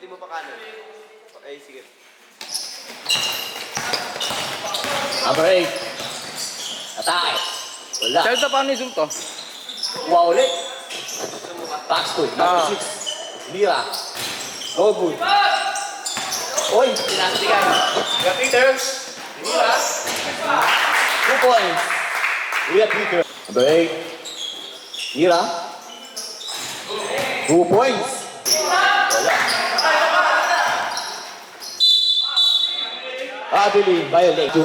Pwede mo pa kanan. Okay, sige. Number 8. Atake. Wala. Sir, ito paano yung to? Kuha ulit. Paxton. Number 6. Mira. No good. Oy, pinasigan. Kuya Peter. Mira. 2 points. Kuya Peter. Number 8. Mira. 2 points. Wala. Adeline violate. 2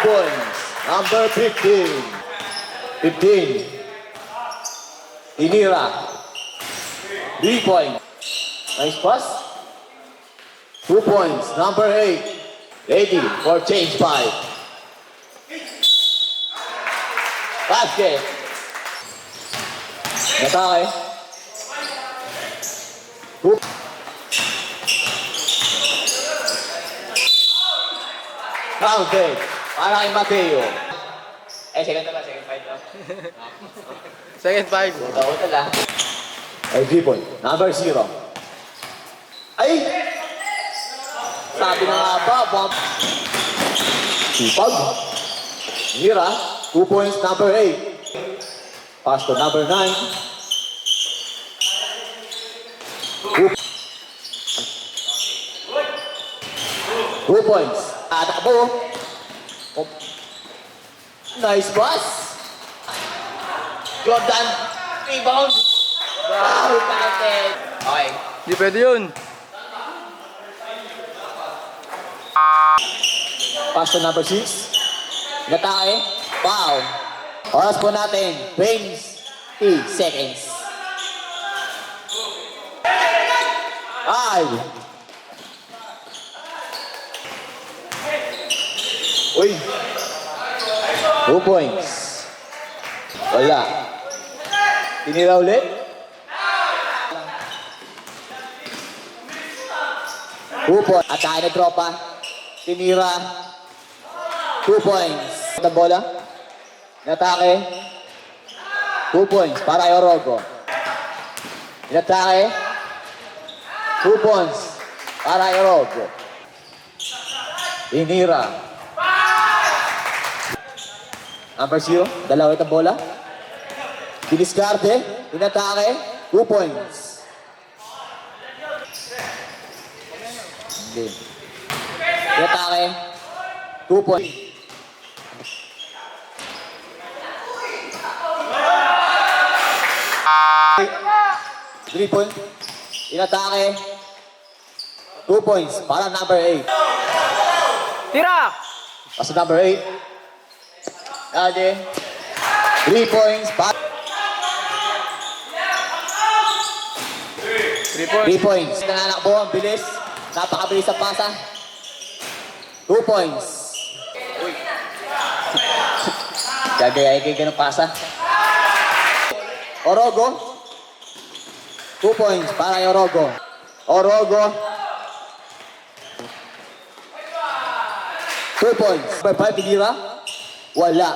points. Number 15. 15. Inira. 3 points. Nice pass. 2 points. Number 8. Ready for change 5. Basket. Natake. 2. Counted. Para kay Mateo. Second na ba? Second 5 na? Second 5. Uta-uta lang. Ay, 3 point. Number 0. Ay! Sabi na nga ba, bomb. Sipag. Mira. 2 points, number 8. Pass to number 9. 2 points. Takbo. Oh. Nice pass. Jordan. Rebound. Wow, counted. Okay. Hindi pwede yun. Pass to number 6. Natake. Wow. Oras po natin. 20 seconds. Ay. Uy. 2 points. Wala. Tinira ulit. 2 points. At tayo na tropa. Tinira. 2 points. Ang bola. Inatake. 2 points para kay Orogo. Inatake. 2 points para kay Orogo. Inira. Number 0. Dalawa itong bola. Diniskarte. Inatake. 2 points. Hindi. Inatake. 2 points. Three point. Inatake. 2 points para number 8. Tira! Pass number 8. Ade. 3 points para 3 points. 3 points. Nananakbo ang bilis. Napakabilis ang pasa. 2 points. Gagayain kayo ng pasa. Orogo. 2 points para kay Orogo. Orogo. 2 points. Number 5, Pinira. Wala.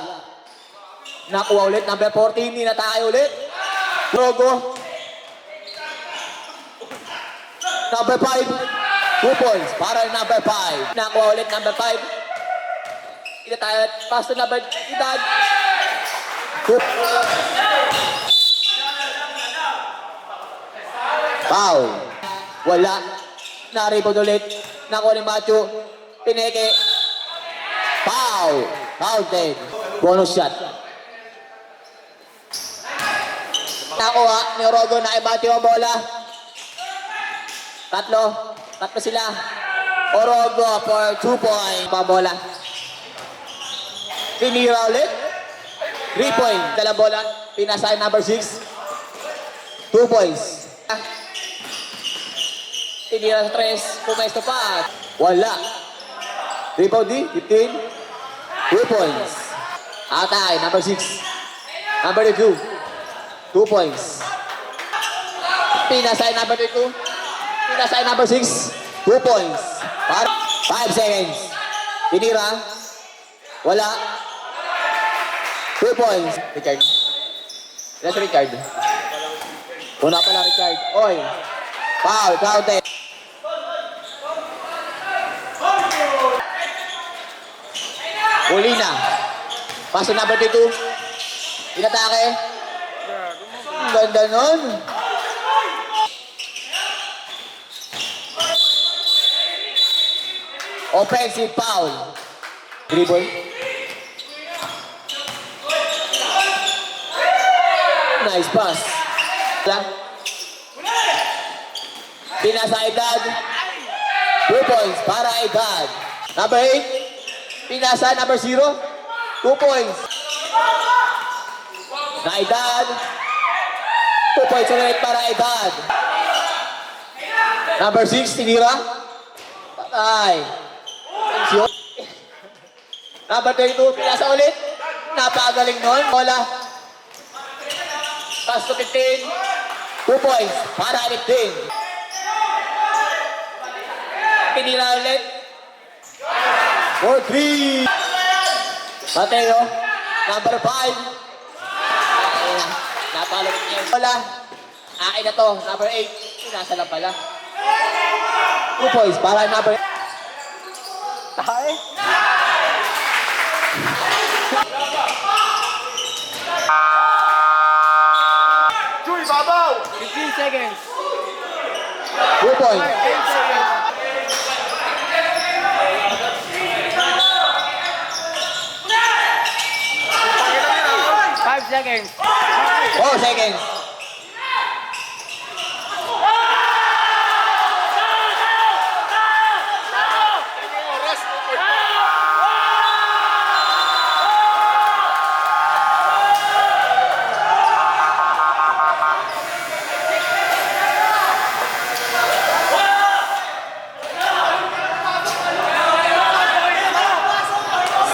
Nakuha ulit. Number 14, Ninatake ulit. Orogo. Number 5. 2 points para number 5. Nakuha ulit number 5. Inatake. Pass to number 8. 2. Foul. Wala. Na-rebound ulit. Nakuha ni Macho. Pineke. Foul. Counted. Bonus shot. Nakuha ni Orogo na i-Macho ang bola. Tatlo sila. Orogo for 2 points. Pabola. Pinira ulit. 3 points. Dalang bola. Pinasay number 6. 2 points. Tinira sa 3, pumesto pa. Wala. Rebound D, 15. 2 points. Atay, number 6. Number 2. 2 points. Pinasay number 2. Pinasay number 6. 2 points. 5 seconds. Tinira. Wala. 2 points. Richard. That's Richard. Una pala, Richard. Oy. Foul, counted. Molina. Pass to number 22. Inatake. Ang ganda nun. Offensive foul. Dribble. Nice pass. Pinasa Edad. 2 points para Edad. Number 8. Pinasa number 0. 2 points. Na Edad. 2 points ulit para Edad. Number 6. Tinira. Patay. Tension. Number 32. Pinasa ulit. Napakagaling nun. Bola. Pass to 15. 2 points para 15. Pinira ulit. For 3. Mateo. Number 5. Napalapit niya. Bola. Akin na to. Number 8. Nasa lang pala. 2 points para number 8. Tayo. Chuy, babaw! 15 seconds. 2 points. 10 seconds. 5 seconds. 4 seconds.